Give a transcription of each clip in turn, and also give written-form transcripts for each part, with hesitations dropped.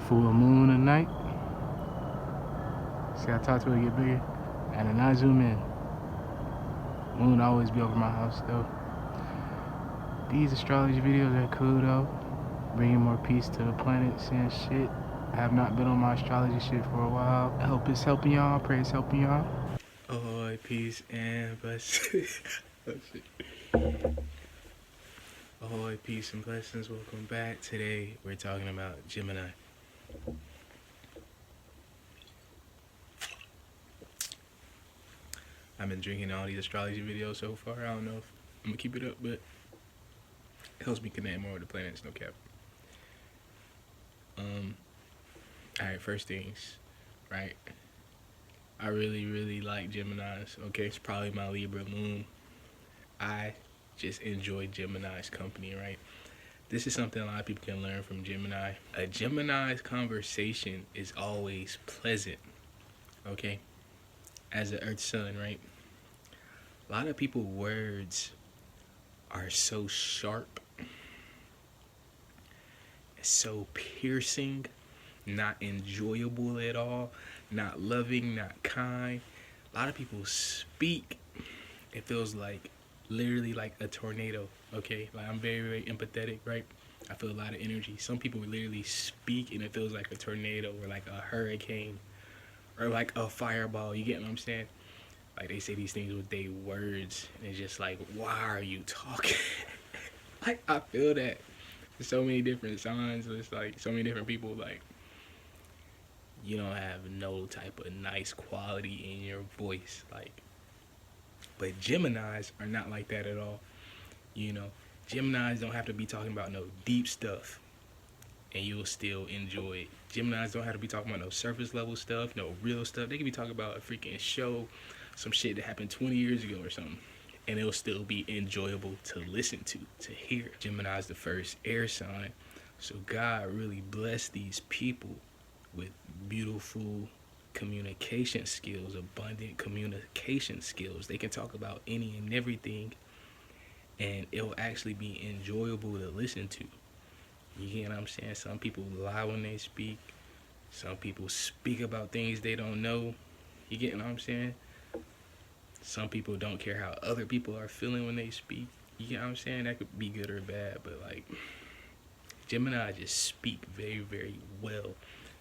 Full moon tonight. See, I talk to it get bigger. And then I zoom in. Moon always be over my house though. These astrology videos are cool though. Bringing more peace to the planet, saying shit. I have not been on my astrology shit for a while. I hope it's helping y'all. Pray it's helping y'all. Oh, peace and blessings. Oh, shit. Ahoy, peace and blessings. Welcome back. Today we're talking about Gemini. I've been drinking all these astrology videos so far. I don't know if I'm gonna keep it up, but it helps me connect more with the planets, no cap. Alright, first things, right? I really like Geminis. Okay, it's probably my Libra moon. I just enjoy Gemini's company, right? This is something a lot of people can learn from Gemini. A Gemini's conversation is always pleasant, okay? As an Earth Sun, right? A lot of people's words are so sharp, so piercing, not enjoyable at all, not loving, not kind. A lot of people speak, it feels like literally like a tornado, okay? Like I'm very empathetic, right? I feel a lot of energy. Some people literally speak and it feels like a tornado or like a hurricane or like a fireball. You get what I'm saying? Like they say these things with their words and it's just like, why are you talking? Like I feel that. There's so many different signs. It's like so many different people. Like you don't have no type of nice quality in your voice. Like, but Geminis are not like that at all. You know, Geminis don't have to be talking about no deep stuff, and you'll still enjoy it. Geminis don't have to be talking about no surface level stuff, no real stuff. They can be talking about a freaking show, some shit that happened 20 years ago or something, and it'll still be enjoyable to listen to hear. Gemini's the first air sign, so God really blessed these people with beautiful communication skills, abundant communication skills. They can talk about any and everything, and it'll actually be enjoyable to listen to. You get what I'm saying? Some people lie when they speak. Some people speak about things they don't know. You get what I'm saying? Some people don't care how other people are feeling when they speak. You get what I'm saying? That could be good or bad, but like Gemini just speak very well.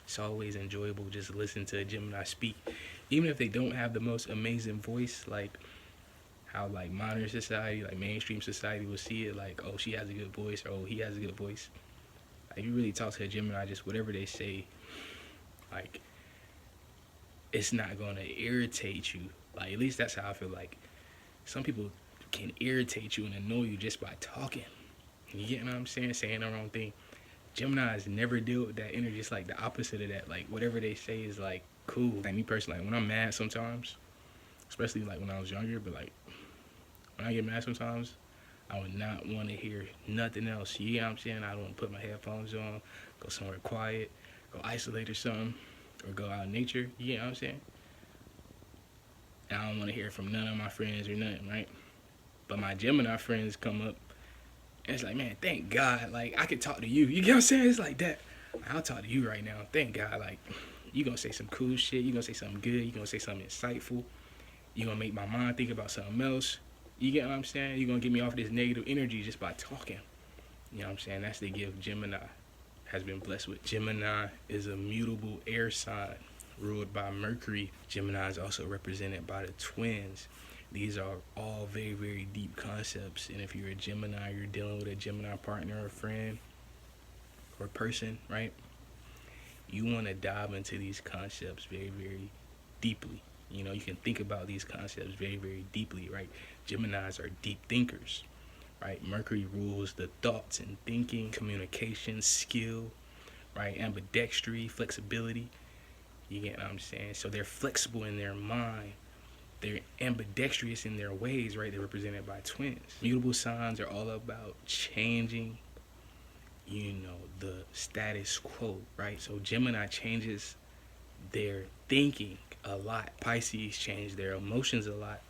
It's always enjoyable just to listen to a Gemini speak. Even if they don't have the most amazing voice, like how like modern society, like mainstream society will see it like, oh, she has a good voice, or oh, he has a good voice. Like you really talk to a Gemini, just whatever they say, like it's not gonna irritate you. Like at least that's how I feel. Like some people can irritate you and annoy you just by talking. You get what I'm saying? Saying the wrong thing. Geminis never deal with that energy. It's like the opposite of that. Like whatever they say is like cool. Like me personally, like when I'm mad sometimes, especially like when I was younger, but like when I get mad sometimes, I would not want to hear nothing else. You know what I'm saying? I don't want to put my headphones on, go somewhere quiet, go isolate or something, or go out in nature. You know what I'm saying? And I don't want to hear from none of my friends or nothing, right? But my Gemini friends come up, and it's like, man, thank God, like I could talk to you. You get what I'm saying? It's like that. I'll talk to you right now. Thank God, like you gonna say some cool shit. You gonna say something good. You gonna say something insightful. You gonna make my mind think about something else. You get what I'm saying? You gonna get me off this negative energy just by talking. You know what I'm saying? That's the gift Gemini has been blessed with. Gemini is a mutable air sign ruled by Mercury. Gemini is also represented by the twins. These are all very deep concepts, and if you're a Gemini, you're dealing with a Gemini partner or friend or person, right? You want to dive into these concepts very deeply. You know, you can think about these concepts very deeply, right? Geminis are deep thinkers, right? Mercury rules the thoughts and thinking, communication, skill, right? Ambidextry, flexibility. You get what I'm saying? So they're flexible in their mind. They're ambidextrous in their ways, right? They're represented by twins. Mutable signs are all about changing, you know, the status quo, right? So Gemini changes their thinking a lot. Pisces change their emotions a lot,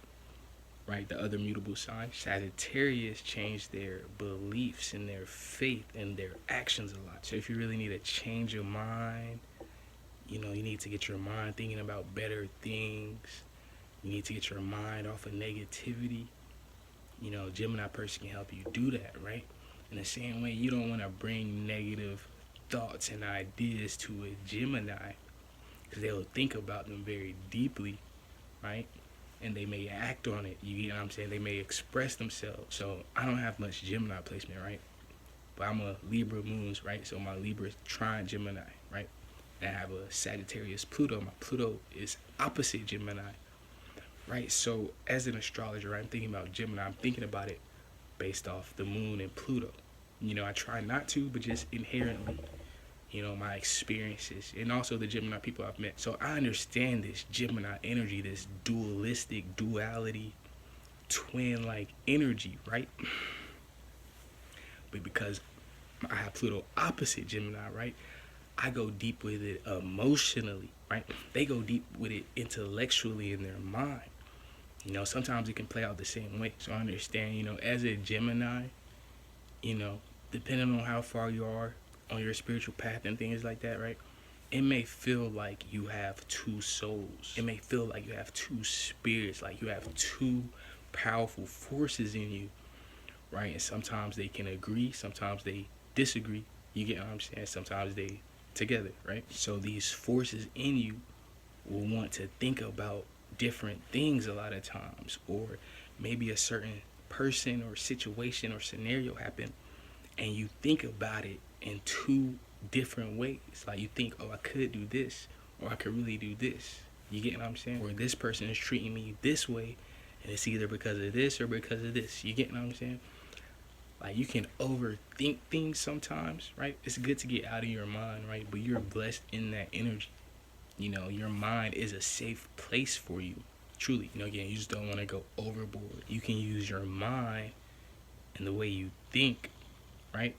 right? The other mutable sign. Sagittarius change their beliefs and their faith and their actions a lot. So if you really need to change your mind, you need to get your mind thinking about better things. You need to get your mind off of negativity. Gemini person can help you do that, right? In the same way, you don't want to bring negative thoughts and ideas to a Gemini, because they'll think about them very deeply, right? And they may act on it. You get what I'm saying? They may express themselves. So I don't have much Gemini placement, right? But I'm a Libra moons, right? So my Libra is trine Gemini, right? And I have a Sagittarius Pluto. My Pluto is opposite Gemini, right? So as an astrologer, right, I'm thinking about Gemini. I'm thinking about it based off the moon and Pluto. I try not to, but just inherently, my experiences and also the Gemini people I've met. So I understand this Gemini energy, this dualistic duality, twin-like energy, right? But because I have Pluto opposite Gemini, right, I go deep with it emotionally, right? They go deep with it intellectually in their mind. Sometimes it can play out the same way. So I understand, as a Gemini, depending on how far you are on your spiritual path and things like that, right? It may feel like you have two souls. It may feel like you have two spirits, like you have two powerful forces in you, right? And sometimes they can agree, sometimes they disagree. You get what I'm saying? Sometimes they together, right? So these forces in you will want to think about different things a lot of times, or maybe a certain person or situation or scenario happened, and you think about it in two different ways. Like you think, oh, I could do this, or I could really do this. You get what I'm saying? Or this person is treating me this way, and it's either because of this or because of this. You get what I'm saying? Like you can overthink things sometimes, right? It's good to get out of your mind, right? But you're blessed in that energy. Your mind is a safe place for you. Truly, again, you just don't want to go overboard. You can use your mind and the way you think, right,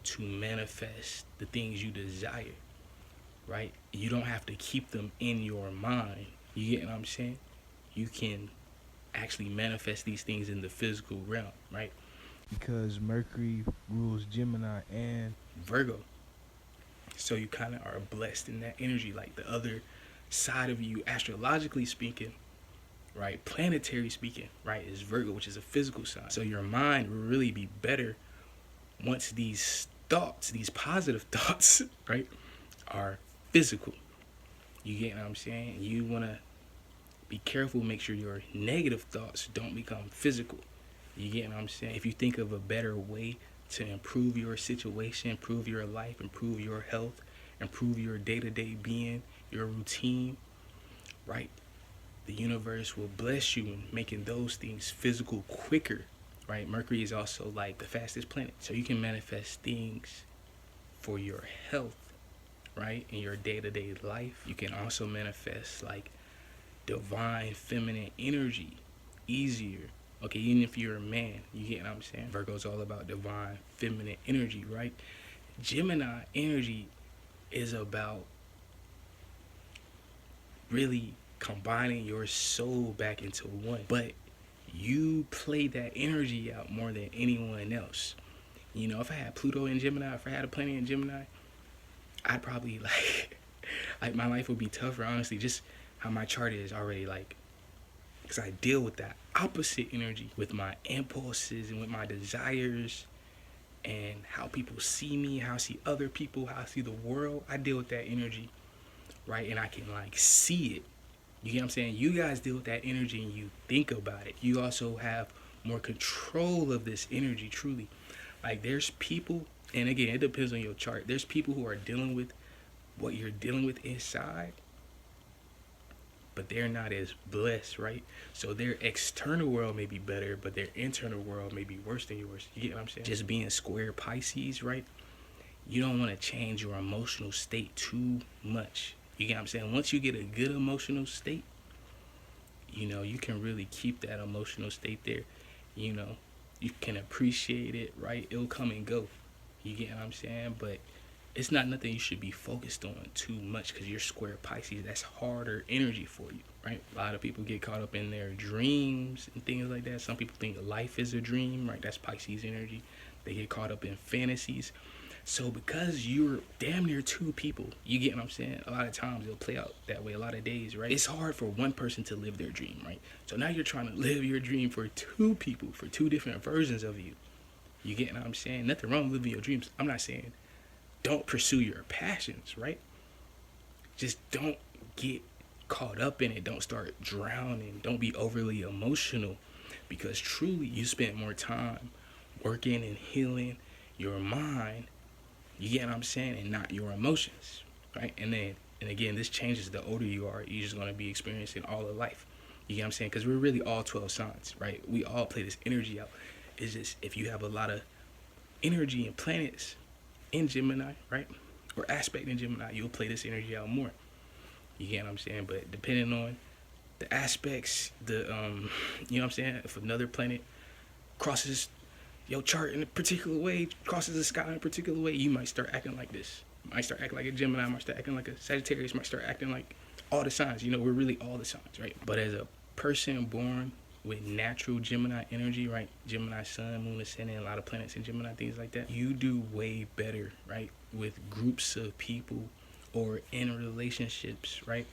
to manifest the things you desire, right? You don't have to keep them in your mind. You get what I'm saying? You can actually manifest these things in the physical realm, right? Because Mercury rules Gemini and Virgo. So you kind of are blessed in that energy, like the other side of you, astrologically speaking, right, planetary speaking, right, is Virgo, which is a physical sign. So your mind will really be better once these thoughts, these positive thoughts, right, are physical. You get what I'm saying? You want to be careful, make sure your negative thoughts don't become physical. You get what I'm saying? If you think of a better way to improve your situation, improve your life, improve your health, improve your day-to-day being, your routine, right? The universe will bless you in making those things physical quicker, right? Mercury is also like the fastest planet. So you can manifest things for your health, right? In your day-to-day life. You can also manifest like divine feminine energy easier. Okay, even if you're a man, you get what I'm saying? Virgo's all about divine feminine energy, right? Gemini energy is about really combining your soul back into one. But you play that energy out more than anyone else. If I had Pluto in Gemini, if I had a planet in Gemini, I'd probably like my life would be tougher, honestly, just how my chart is already, like, because I deal with that opposite energy with my impulses and with my desires and how people see me, how I see other people, how I see the world. I deal with that energy, right? And I can like see it. You get what I'm saying? You guys deal with that energy and you think about it. You also have more control of this energy, truly. Like there's people, and again, it depends on your chart. There's people who are dealing with what you're dealing with inside, but they're not as blessed, right? So their external world may be better, but their internal world may be worse than yours. You get what I'm saying? Just being square Pisces, right? You don't want to change your emotional state too much. You get what I'm saying? Once you get a good emotional state, you can really keep that emotional state there. You can appreciate it, right? It'll come and go. You get what I'm saying? But it's not nothing you should be focused on too much, because you're square Pisces. That's harder energy for you, right? A lot of people get caught up in their dreams and things like that. Some people think life is a dream, right? That's Pisces energy. They get caught up in fantasies. So because you're damn near two people, you get what I'm saying? A lot of times it'll play out that way, a lot of days, right? It's hard for one person to live their dream, right? So now you're trying to live your dream for two people, for two different versions of you. You get what I'm saying? Nothing wrong with living your dreams. I'm not saying don't pursue your passions, right? Just don't get caught up in it. Don't start drowning. Don't be overly emotional, because truly you spent more time working and healing your mind, you get what I'm saying, and not your emotions, right? And again, this changes the older you are. You're just going to be experiencing all of life. You get what I'm saying? Because we're really all 12 signs, right? We all play this energy out. It's just if you have a lot of energy and planets in Gemini, right, or aspect in Gemini, you'll play this energy out more. You get what I'm saying? But depending on the aspects, you know what I'm saying, if another planet crosses your chart in a particular way, crosses the sky in a particular way, you might start acting like this. You might start acting like a Gemini, might start acting like a Sagittarius, might start acting like all the signs. You know, we're really all the signs, right? But as a person born with natural Gemini energy, right? Gemini sun, moon, ascendant, a lot of planets in Gemini, things like that. You do way better, right? With groups of people or in relationships, right?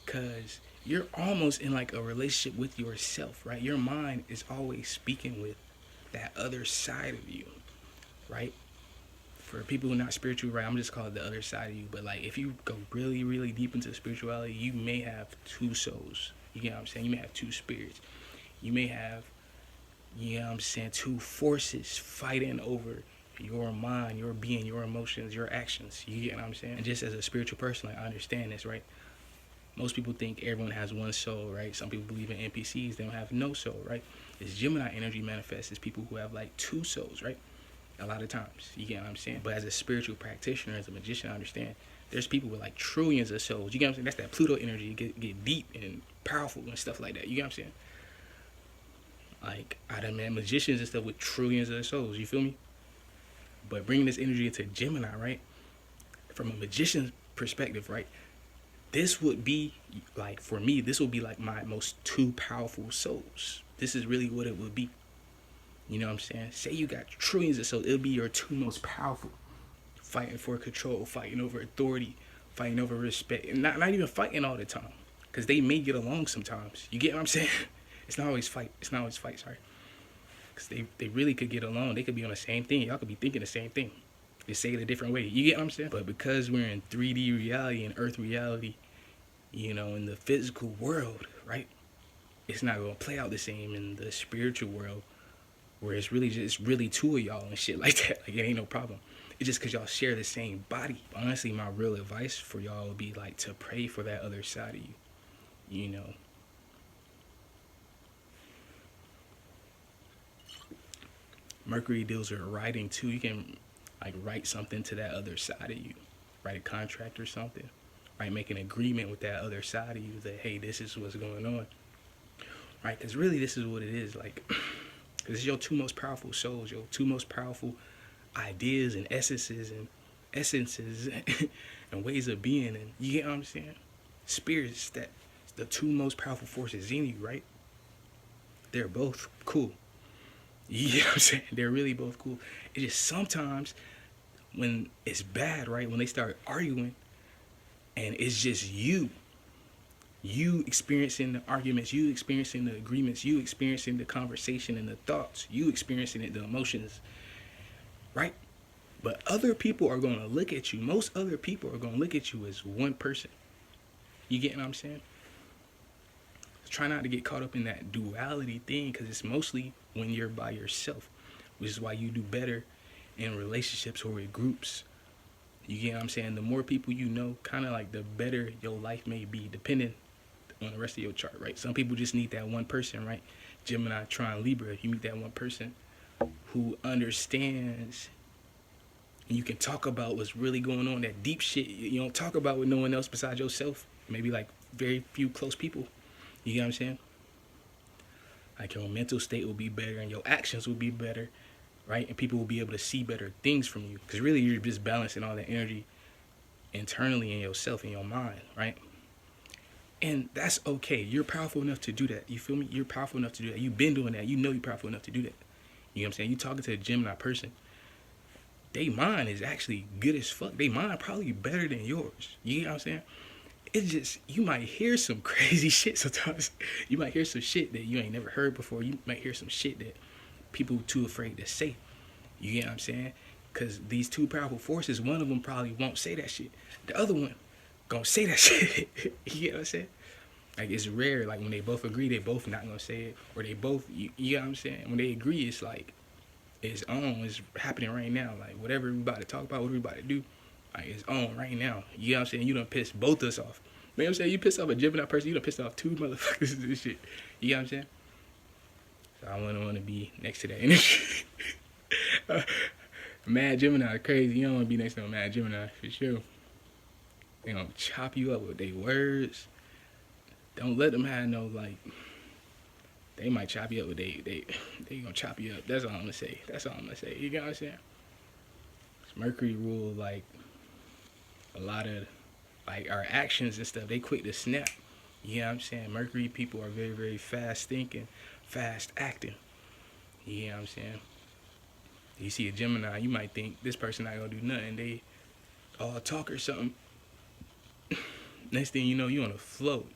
Because you're almost in like a relationship with yourself, right? Your mind is always speaking with that other side of you, right? For people who are not spiritual, right, I'm just calling it the other side of you. But like, if you go really, really deep into spirituality, you may have two souls. You get what I'm saying? You may have two spirits. You may have, you know what I'm saying, two forces fighting over your mind, your being, your emotions, your actions. You get what I'm saying? And just as a spiritual person, like, I understand this, right? Most people think everyone has one soul, right? Some people believe in NPCs, they don't have no soul, right? This Gemini energy manifests as people who have like two souls, right? A lot of times, you get what I'm saying? But as a spiritual practitioner, as a magician, I understand there's people with like trillions of souls. You get what I'm saying? That's that Pluto energy. You get deep and powerful and stuff like that. You get what I'm saying? Like, I done met magicians and stuff with trillions of souls. You feel me? But bringing this energy into Gemini, right? From a magician's perspective, right? This would be like, for me, this would be like my most two powerful souls. This is really what it would be. You know what I'm saying? Say you got trillions of souls, it'll be your two most powerful. Fighting for control, fighting over authority, fighting over respect. And not even fighting all the time. Because they may get along sometimes. You get what I'm saying? It's not always fight, sorry. Because they really could get along. They could be on the same thing. Y'all could be thinking the same thing. Just say it a different way. You get what I'm saying? But because we're in 3D reality and Earth reality, you know, in the physical world, right? It's not going to play out the same in the spiritual world, where it's really just really two of y'all and shit like that. Like, it ain't no problem. It's just because y'all share the same body. Honestly, my real advice for y'all would be like to pray for that other side of you. You know. Mercury deals with writing too. You can like write something to that other side of you. Write a contract or something. Right? Make an agreement with that other side of you that, hey, this is what's going on. Right? Because really this is what it is. Like, this is your two most powerful souls, your two most powerful ideas and essences and ways of being. And you get what I'm saying? Spirits, that the two most powerful forces in you, right? They're both cool. You know what I'm saying? They're really both cool. It's just sometimes when it's bad, right? When they start arguing and it's just you experiencing the arguments, you experiencing the agreements, you experiencing the conversation and the thoughts, you experiencing it, the emotions, right? But other people are going to look at you. Most other people are going to look at you as one person. You get what I'm saying? Try not to get caught up in that duality thing, because it's mostly when you're by yourself, which is why you do better in relationships or with groups. You get what I'm saying? The more people you know, kind of like the better your life may be, depending on the rest of your chart, right? Some people just need that one person, right? Gemini, Trine, Libra. If you meet that one person who understands, and you can talk about what's really going on, that deep shit you don't talk about with no one else besides yourself, maybe like very few close people. You get what I'm saying? Like, your mental state will be better and your actions will be better right? And people will be able to see better things from you, because really you're just balancing all that energy internally in yourself, in your mind, right? And that's okay. You're powerful enough to do that. You feel me? You're powerful enough to do that. You've been doing that. You know you're powerful enough to do that. You know what I'm saying? You talking to a Gemini person, they mind is actually good as fuck. They mind probably better than yours. You know what I'm saying? It's just, you might hear some crazy shit sometimes. You might hear some shit that you ain't never heard before. You might hear some shit that people too afraid to say. You get what I'm saying? Because these two powerful forces, one of them probably won't say that shit. The other one gonna say that shit. You get what I'm saying? Like, it's rare. Like, when they both agree, they both not gonna say it. Or they both, you know what I'm saying? When they agree, it's like, it's on. It's happening right now. Like, whatever we about to talk about, what we about to do, like, it's on right now. You know what I'm saying? You done pissed both us off. You know what I'm saying? You pissed off a Gemini person, you done pissed off two motherfuckers and this shit. You know what I'm saying? So I wouldn't want to be next to that energy. Mad Gemini crazy. You don't want to be next to a mad Gemini for sure. They gonna chop you up with their words. Don't let them have no, like, they might chop you up with they gonna chop you up. That's all I'm gonna say. That's all I'm gonna say. You know what I'm saying? Mercury rule, like, a lot of, like, our actions and stuff. They quick to snap. You know what I'm saying? Mercury people are very, very fast thinking, fast acting. You know what I'm saying? You see a Gemini, you might think this person not gonna do nothing. They all talk or something. Next thing you know, you on the float.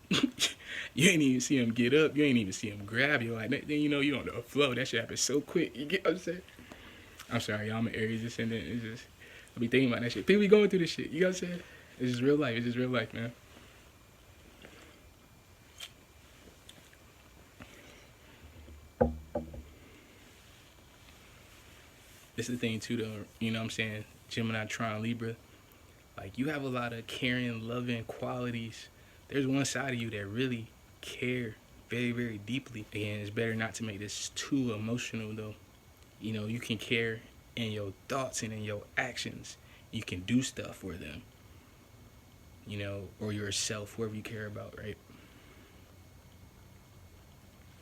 You ain't even see him get up. You ain't even see him grab you. Like, next thing you know, you on the float. That shit happens so quick. You get what I'm saying? I'm sorry, y'all. I'm an Aries descendant. It's just, I be thinking about that shit. People be going through this shit. You know what I'm saying? It's just real life. It's just real life, man. This is the thing too, though. You know what I'm saying? Gemini, Tron, Libra. Like, you have a lot of caring, loving qualities. There's one side of you that really care very, very deeply. Again, it's better not to make this too emotional, though. You know, you can care in your thoughts and in your actions. You can do stuff for them, you know, or yourself, whoever you care about, right?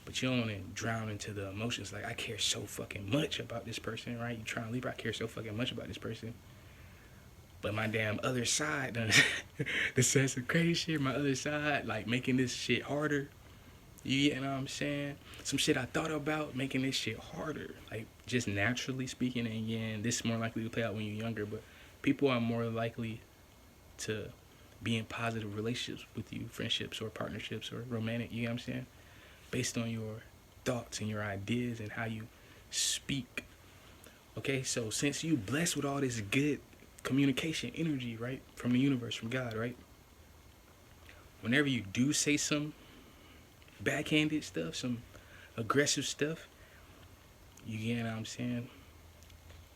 But you don't want to drown into the emotions. Like, I care so fucking much about this person, right? You trying to leave, I care so fucking much about this person. But my damn other side done this says some crazy shit. My other side, like, making this shit harder. You know what I'm saying? Some shit I thought about, making this shit harder. Like, just naturally speaking, and again, this is more likely to play out when you're younger, but people are more likely to be in positive relationships with you, friendships or partnerships or romantic, you know what I'm saying? Based on your thoughts and your ideas and how you speak. Okay, so since you blessed with all this good communication energy, right, from the universe, from God, right, whenever you do say some backhanded stuff, some aggressive stuff, you get what I'm saying,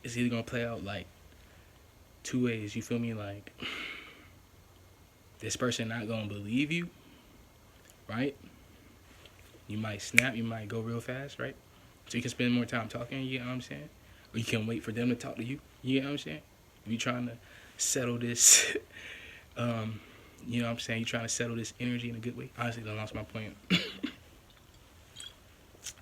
it's either gonna play out like two ways. You feel me? Like, this person not gonna believe you, right? You might snap, you might go real fast, right? So you can spend more time talking, you know what I'm saying? Or you can wait for them to talk to you, you know what I'm saying? If you're trying to settle this, you know what I'm saying? You're trying to settle this energy in a good way. Honestly, I lost my point.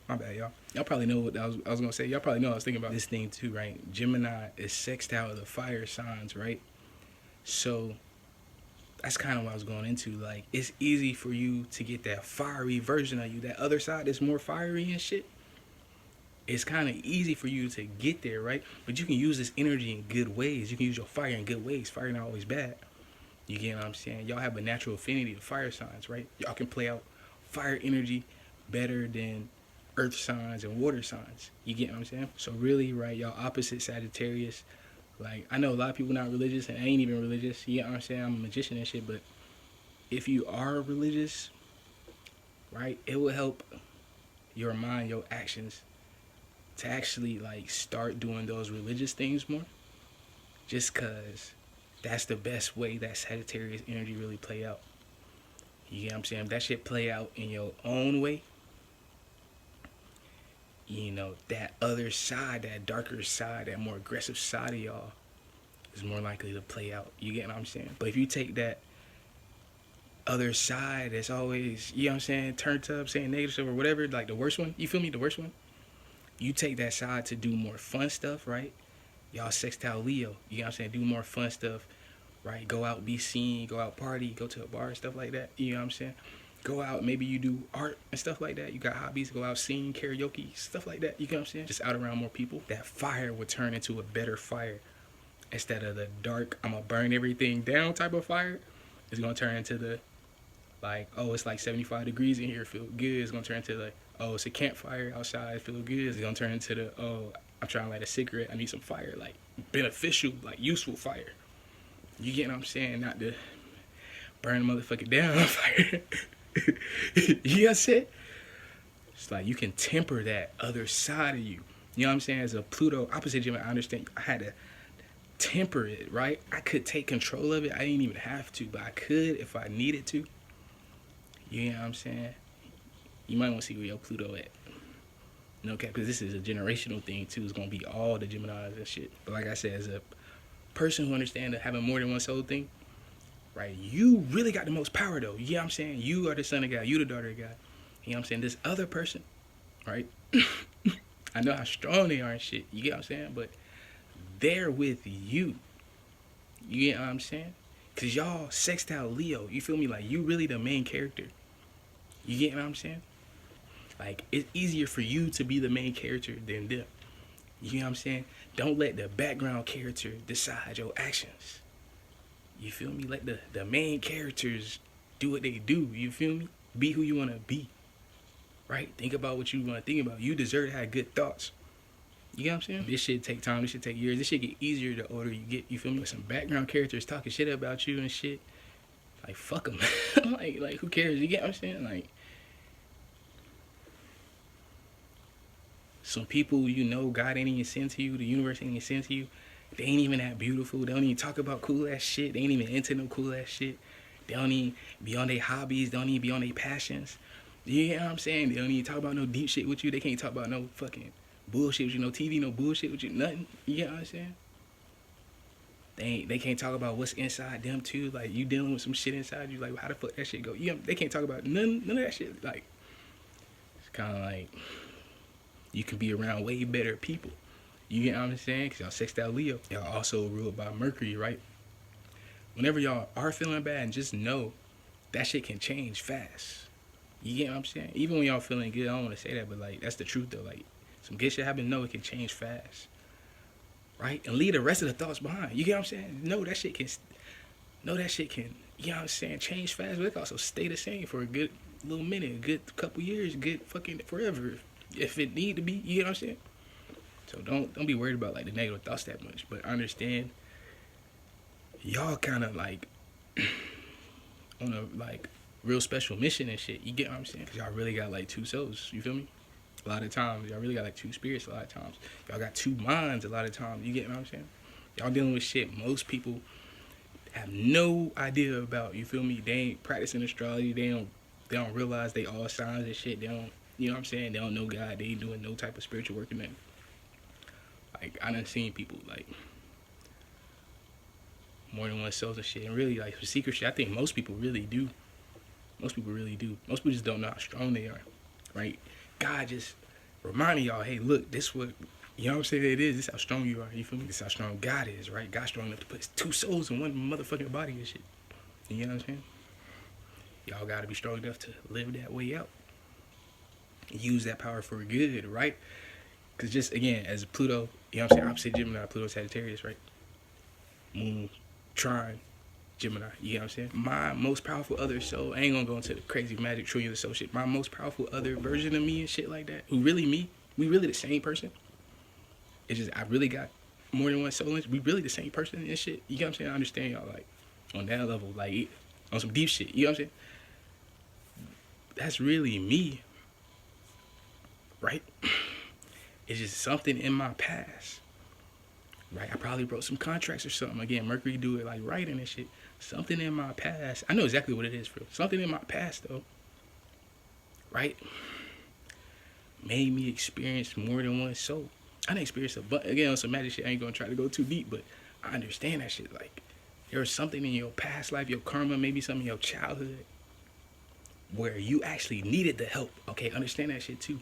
My bad, y'all. Y'all probably know what I was going to say. Y'all probably know I was thinking about this thing too, right? Gemini is sextile of the fire signs, right? So that's kind of what I was going into. Like, it's easy for you to get that fiery version of you. That other side that's more fiery and shit. It's kind of easy for you to get there, right? But you can use this energy in good ways. You can use your fire in good ways. Fire not always bad. You get what I'm saying? Y'all have a natural affinity to fire signs, right? Y'all can play out fire energy better than earth signs and water signs. You get what I'm saying? So really, right, y'all opposite Sagittarius. Like, I know a lot of people not religious, and I ain't even religious. You get what I'm saying? I'm a magician and shit, but if you are religious, right, it will help your mind, your actions, to actually, like, start doing those religious things more. Just because that's the best way that Sagittarius energy really play out. You get what I'm saying? That shit play out in your own way. You know, that other side, that darker side, that more aggressive side of y'all is more likely to play out. You get what I'm saying? But if you take that other side that's always, you know what I'm saying, turned up, saying negative stuff or whatever, like the worst one, you feel me, the worst one? You take that side to do more fun stuff, right? Y'all sextile Leo, you know what I'm saying? Do more fun stuff, right? Go out, be seen, go out party, go to a bar and stuff like that. You know what I'm saying? Go out, maybe you do art and stuff like that. You got hobbies, go out, sing, karaoke, stuff like that. You know what I'm saying? Just out around more people. That fire would turn into a better fire. Instead of the dark, I'm gonna burn everything down type of fire, it's gonna turn into the, like, oh, it's like 75 degrees in here, feel good. It's gonna turn into like, oh, it's a campfire outside, feel good. It's gonna turn into the, oh, I'm trying to light a cigarette, I need some fire, like beneficial, like useful fire. You get what I'm saying? Not to burn the motherfucker down on fire. You know what I'm saying? It's like you can temper that other side of you. You know what I'm saying? As a Pluto opposite Gemini, I understand I had to temper it, right? I could take control of it. I didn't even have to, but I could if I needed to. You know what I'm saying? You might want to see where your Pluto at. No cap, because this is a generational thing too. It's gonna be all the Geminis and shit. But like I said, as a person who understands the having more than one soul thing, right? You really got the most power though. You know what I'm saying? You are the son of God. You the daughter of God. You know what I'm saying? This other person, right? I know how strong they are and shit. You get what I'm saying? But they're with you. You get what I'm saying? Because y'all sextile Leo. You feel me? Like, you really the main character. You get what I'm saying? Like, it's easier for you to be the main character than them. You know what I'm saying? Don't let the background character decide your actions. You feel me? Let the main characters do what they do. You feel me? Be who you want to be. Right? Think about what you want to think about. You deserve to have good thoughts. You know what I'm saying? This shit take time. This shit take years. This shit get easier the older you get. You feel me? With some background characters talking shit about you and shit. Like, fuck them. like, who cares? You get what I'm saying? Like, some people, you know, God ain't even sent to you. The universe ain't even sent to you. They ain't even that beautiful. They don't even talk about cool ass shit. They ain't even into no cool ass shit. They don't even be on their hobbies. They don't even be on their passions. You know what I'm saying? They don't even talk about no deep shit with you. They can't talk about no fucking bullshit with you. No TV, no bullshit with you. Nothing. You know what I'm saying? They can't talk about what's inside them too. Like, you dealing with some shit inside you. Like, how the fuck that shit go? You know, they can't talk about none of that shit. Like, it's kind of like, you can be around way better people. You get what I'm saying? Because y'all sextile Leo. Y'all also ruled by Mercury, right? Whenever y'all are feeling bad, and just know that shit can change fast. You get what I'm saying? Even when y'all feeling good, I don't want to say that, but like, that's the truth though. Like, some good shit happen, know it can change fast. Right? And leave the rest of the thoughts behind. You get what I'm saying? Know that shit can, you know what I'm saying, change fast, but it can also stay the same for a good little minute, a good couple years, good fucking forever. If it need to be, you know what I'm saying? So don't be worried about like the negative thoughts that much. But understand, y'all kind of like on a like real special mission and shit. You get what I'm saying? Cause y'all really got like two souls. You feel me? A lot of times y'all really got like two spirits. A lot of times y'all got two minds. A lot of times, you get what I'm saying? Y'all dealing with shit most people have no idea about. You feel me? They ain't practicing astrology. They don't realize they all signs and shit. They don't. You know what I'm saying? They don't know God. They ain't doing no type of spiritual work in that. Like, I done seen people, like, more than one souls and shit. And really, like, for secret shit, I think most people really do. Most people really do. Most people just don't know how strong they are, right? God just reminding y'all, hey, look, this what, you know what I'm saying, it is. This how strong you are. You feel me? This how strong God is, right? God's strong enough to put his two souls in one motherfucking body and shit. You know what I'm saying? Y'all got to be strong enough to live that way out. Use that power for good, right? Because just, again, as Pluto, you know what I'm saying, opposite Gemini, Pluto, Sagittarius, right? Moon, trine, Gemini, you know what I'm saying? My most powerful other soul, I ain't gonna go into the crazy magic trillion of soul shit. My most powerful other version of me and shit like that, who really me, we really the same person. It's just, I really got more than one soul. We really the same person and shit. You know what I'm saying? I understand y'all, like, on that level, like, on some deep shit, you know what I'm saying? That's really me. Right? It's just something in my past. Right? I probably wrote some contracts or something. Again, Mercury do it like writing and shit. Something in my past. I know exactly what it is, for something in my past though. Right? Made me experience more than one soul. I didn't experience a bunch. Again, on some magic shit, I ain't gonna try to go too deep, but I understand that shit. Like, there was something in your past life, your karma, maybe something in your childhood, where you actually needed the help. Okay, understand that shit too.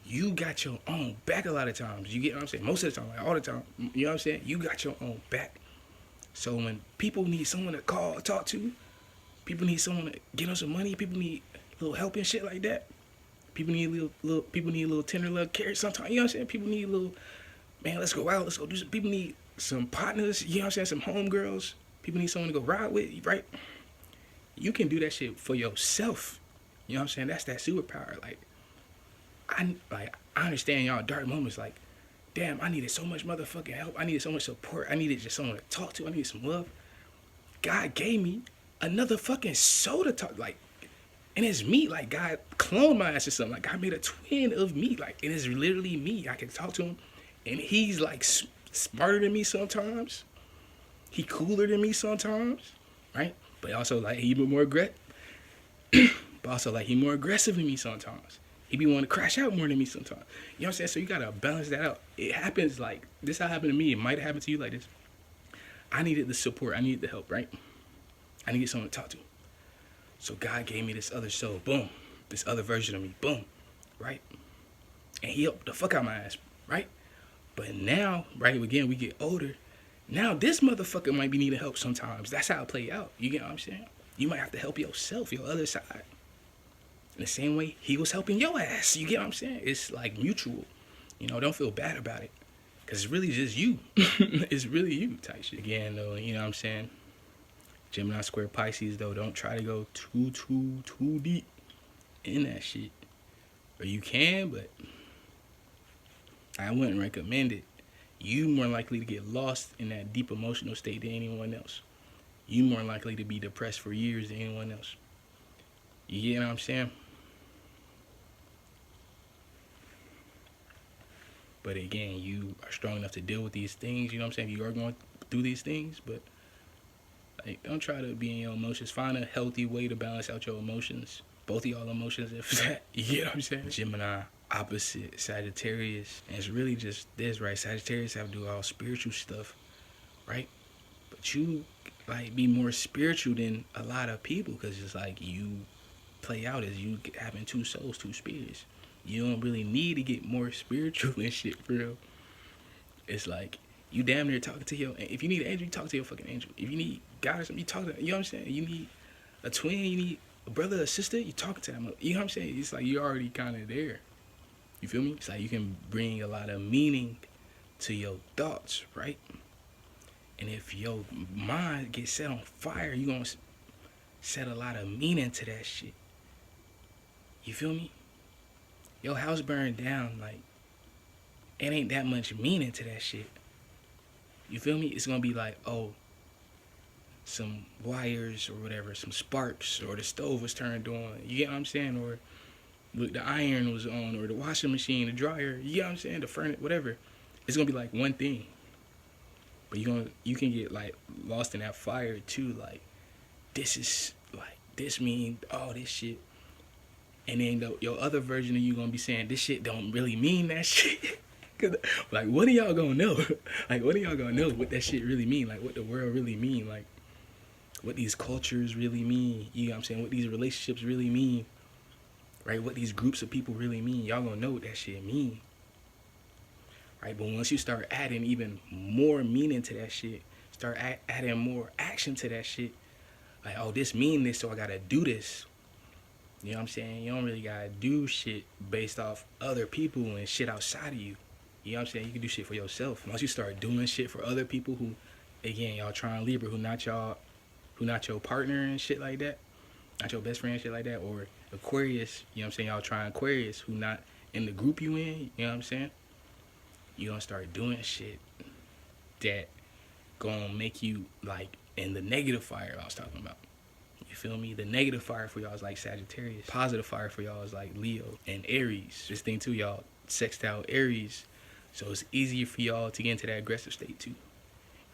you got your own back a lot of times. You get what I'm saying? Most of the time, like all the time. You know what I'm saying? You got your own back. So when people need someone to call, talk to, people need someone to get on some money, people need a little help and shit like that. People need a little tender love care sometimes. You know what I'm saying? People need a little, man, let's go out, let's go do some. People need some partners, you know what I'm saying? Some homegirls. People need someone to go ride with, right? You can do that shit for yourself. You know what I'm saying? That's that superpower. I understand y'all dark moments. Like, damn, I needed so much motherfucking help. I needed so much support. I needed just someone to talk to. I needed some love. God gave me another fucking soul to talk. Like, and it's me. Like, God cloned my ass or something. Like, God made a twin of me. Like, it is literally me. I can talk to him, and he's like smarter than me sometimes. He cooler than me sometimes, right? But also like he more aggressive. But also like he more aggressive than me sometimes. He be wanting to crash out more than me sometimes. You know what I'm saying? So you gotta balance that out. It happens like this. How happened to me? It might have happened to you like this. I needed the support. I needed the help, right? I needed someone to talk to. So God gave me this other soul. Boom. This other version of me. Boom. Right? And he helped the fuck out my ass, right? But now, right, again, we get older. Now this motherfucker might be needing help sometimes. That's how it play out. You get what I'm saying? You might have to help yourself, your other side. In the same way he was helping your ass. You get what I'm saying? It's like mutual. You know, don't feel bad about it. Because it's really just you. It's really you type shit. Again, though, you know what I'm saying? Gemini square Pisces, though, don't try to go too deep in that shit. Or you can, but I wouldn't recommend it. You more likely to get lost in that deep emotional state than anyone else. You more likely to be depressed for years than anyone else. You get what I'm saying? But again, you are strong enough to deal with these things. You know what I'm saying? You are going through these things, but like, don't try to be in your emotions. Find a healthy way to balance out your emotions. Both of y'all emotions, if that. You get what I'm saying? Gemini, opposite Sagittarius. And it's really just this, right? Sagittarius have to do all spiritual stuff, right? But you, like, be more spiritual than a lot of people, because it's like you play out as you having two souls, two spirits. You don't really need to get more spiritual and shit, for real. It's like, you damn near talking to your, if you need an angel, you talk to your fucking angel. If you need God or something, you talk to, you know what I'm saying? You need a twin, you need a brother, a sister, you talking to them. You know what I'm saying? It's like you're already kind of there. You feel me? It's like you can bring a lot of meaning to your thoughts, right? And if your mind gets set on fire, you're going to set a lot of meaning to that shit. You feel me? Your house burned down, like, it ain't that much meaning to that shit. You feel me? It's going to be like, oh, some wires or whatever, some sparks, or the stove was turned on. You get what I'm saying? Or the iron was on, or the washing machine, the dryer. You get what I'm saying? The furnace, whatever. It's going to be like one thing. But you can get like lost in that fire too. Like, this mean all this shit. And then your other version of you going to be saying, this shit don't really mean that shit. Cause, like, what are y'all gonna know? Like, what are y'all gonna know what that shit really mean? Like, what the world really mean? Like, what these cultures really mean? You know what I'm saying? What these relationships really mean? Right? What these groups of people really mean? Y'all gonna know what that shit mean. Right? But once you start adding even more meaning to that shit, start adding more action to that shit, like, oh, this mean this, so I gotta do this. You know what I'm saying? You don't really gotta do shit based off other people and shit outside of you. You know what I'm saying? You can do shit for yourself. Once you start doing shit for other people who, again, y'all trying Libra, who not your partner and shit like that, not your best friend and shit like that, or Aquarius, you know what I'm saying? Y'all trying Aquarius, who not in the group you in, you know what I'm saying? You gonna start doing shit that gonna make you, like, in the negative fire I was talking about. You feel me? The negative fire for y'all is like Sagittarius. Positive fire for y'all is like Leo and Aries. This thing too, y'all sextile Aries. So it's easier for y'all to get into that aggressive state too. You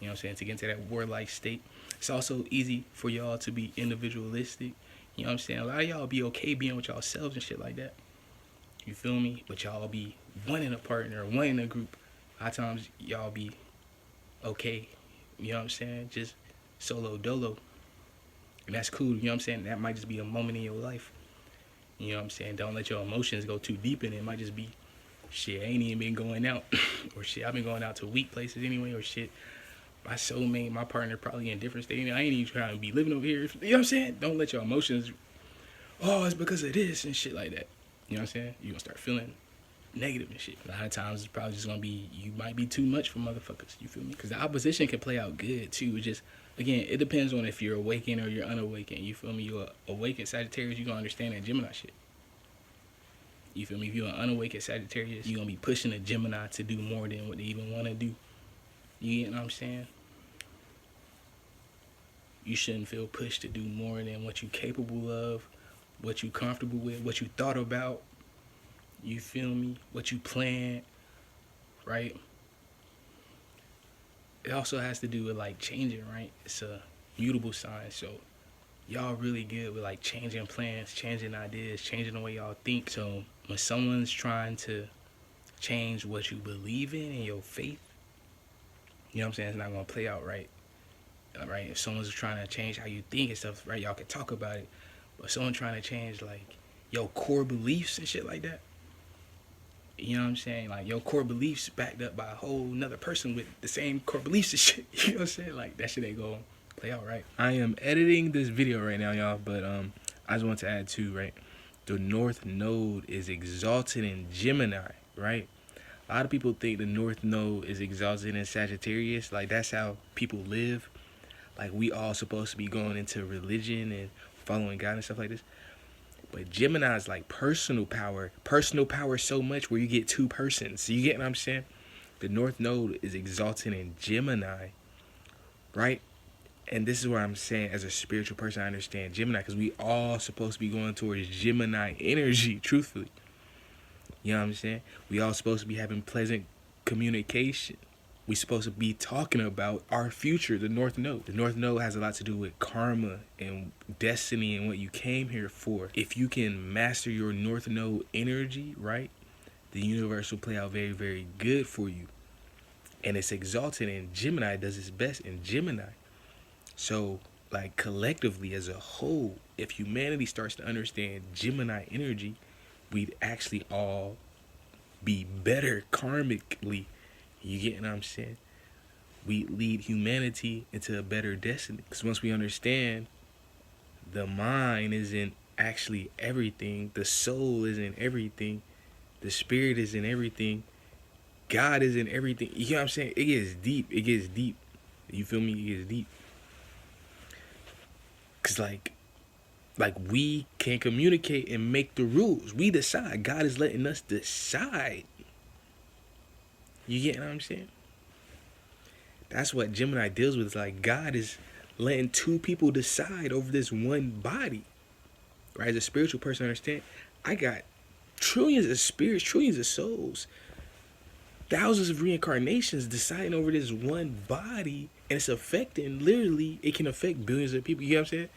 know what I'm saying? To get into that warlike state. It's also easy for y'all to be individualistic. You know what I'm saying? A lot of y'all be okay being with y'all selves and shit like that. You feel me? But y'all be one in a partner, one in a group. A lot of times y'all be okay. You know what I'm saying? Just solo dolo. And that's cool. You know what I'm saying? That might just be a moment in your life. You know what I'm saying? Don't let your emotions go too deep in it. It might just be shit, I ain't even been going out. Or shit, I've been going out to weak places anyway. Or shit, my soulmate, my partner probably in a different state. I ain't even trying to be living over here. You know what I'm saying? Don't let your emotions, oh, it's because of this and shit like that. You know what I'm saying? You're going to start feeling negative and shit. A lot of times it's probably just going to be, you might be too much for motherfuckers. You feel me? Because the opposition can play out good too. It's just, again, it depends on if you're awakened or you're unawakened. You feel me? You're awakened Sagittarius, you're going to understand that Gemini shit. You feel me? If you're an unawakened Sagittarius, you're going to be pushing a Gemini to do more than what they even want to do. You get what I'm saying? You shouldn't feel pushed to do more than what you're capable of, what you're comfortable with, what you thought about. You feel me? What you planned, right? It also has to do with like changing, right? It's a mutable sign, so y'all really good with like changing plans, changing ideas, changing the way y'all think. So when someone's trying to change what you believe in and your faith, you know what I'm saying, it's not gonna play out right. Right? If someone's trying to change how you think and stuff, right, y'all can talk about it. But someone trying to change like your core beliefs and shit like that, you know what I'm saying? Like your core beliefs backed up by a whole nother person with the same core beliefs and shit. You know what I'm saying? Like that shit ain't gonna play out right. I am editing this video right now, y'all, but I just want to add too, right? The North Node is exalted in Gemini, right? A lot of people think the North Node is exalted in Sagittarius. Like that's how people live. Like we all supposed to be going into religion and following God and stuff like this. But Gemini is like personal power so much where you get two persons. You get what I'm saying? The North Node is exalted in Gemini, right? And this is what I'm saying, as a spiritual person, I understand Gemini, because we all supposed to be going towards Gemini energy, truthfully. You know what I'm saying? We all supposed to be having pleasant communication. We supposed to be talking about our future, the North Node. The North Node has a lot to do with karma and destiny and what you came here for. If you can master your North Node energy, right, the universe will play out very, very good for you. And it's exalted in Gemini, does its best in Gemini. So, like, collectively as a whole, if humanity starts to understand Gemini energy, we'd actually all be better karmically. You get what I'm saying? We lead humanity into a better destiny. Because once we understand the mind isn't actually everything, the soul isn't everything, the spirit isn't everything, God isn't everything. You know what I'm saying? It gets deep. It gets deep. You feel me? It gets deep. Because like we can communicate and make the rules. We decide. God is letting us decide. You get what I'm saying? That's what Gemini deals with. It's like God is letting two people decide over this one body. Right? As a spiritual person, understand, I got trillions of spirits, trillions of souls, thousands of reincarnations deciding over this one body, and it's affecting, literally, it can affect billions of people. You know what I'm saying?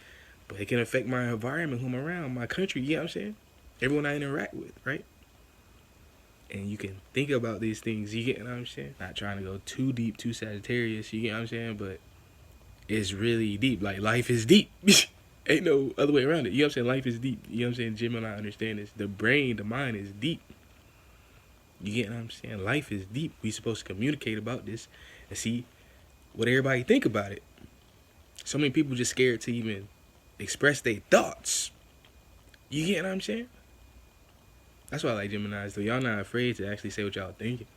But it can affect my environment, who I'm around, my country. You know what I'm saying? Everyone I interact with, right? And you can think about these things, you get what I'm saying? Not trying to go too deep, too Sagittarius, you get what I'm saying? But it's really deep. Like, life is deep. Ain't no other way around it. You know what I'm saying? Life is deep. You know what I'm saying? Gemini, understand this. The brain, the mind is deep. You get what I'm saying? Life is deep. We supposed to communicate about this and see what everybody think about it. So many people just scared to even express their thoughts. You get what I'm saying? That's why I like Geminis, though. Y'all not afraid to actually say what y'all thinking.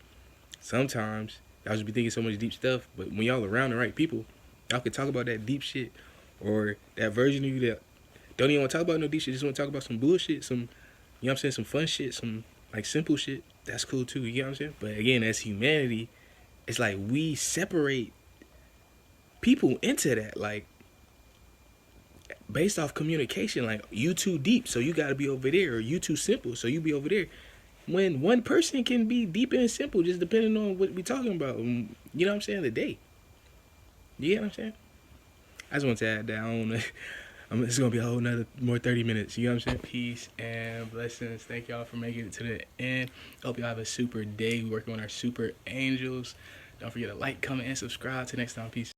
Sometimes y'all just be thinking so much deep stuff, but when y'all around the right people, y'all can talk about that deep shit, or that version of you that don't even want to talk about no deep shit, just want to talk about some bullshit, some, you know what I'm saying, some fun shit, some like simple shit. That's cool too, you know what I'm saying? But again, as humanity, it's like we separate people into that, like, based off communication. Like, you too deep, so you gotta be over there, or you too simple, so you be over there. When one person can be deep and simple, just depending on what we talking about, you know what I'm saying, the day. You get what I'm saying? I just want to add that. I don't know. It's gonna be a whole nother more 30 minutes. You know what I'm saying? Peace and blessings. Thank y'all for making it to the end. Hope y'all have a super day. We're working on our super angels. Don't forget to like, comment, and subscribe. Till next time. Peace.